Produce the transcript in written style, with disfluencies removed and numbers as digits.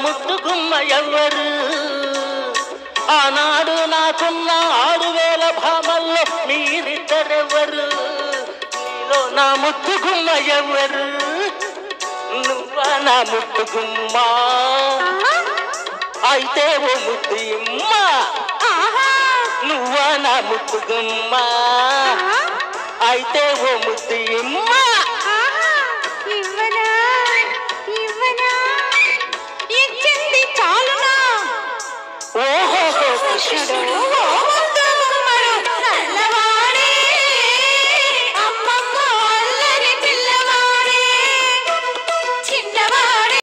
ముద్దుగుమ్మ ఎవ్వరు ఆనాడు నాకున్న 6000 భామల్లో మీరిద్దరెవ్వరు నీలో నా ముద్దుగుమ్మ ఎవ్వరు నువ్వా నా ముద్దుగుమ్మ అయితే ఓ ముద్దుమ్మ నువ్వా నా ముద్దుగుమ్మ అయితే ఓ ముద్దుమ్మ ఇచ్చింది చాలునా ఓహో కృష్ణుడు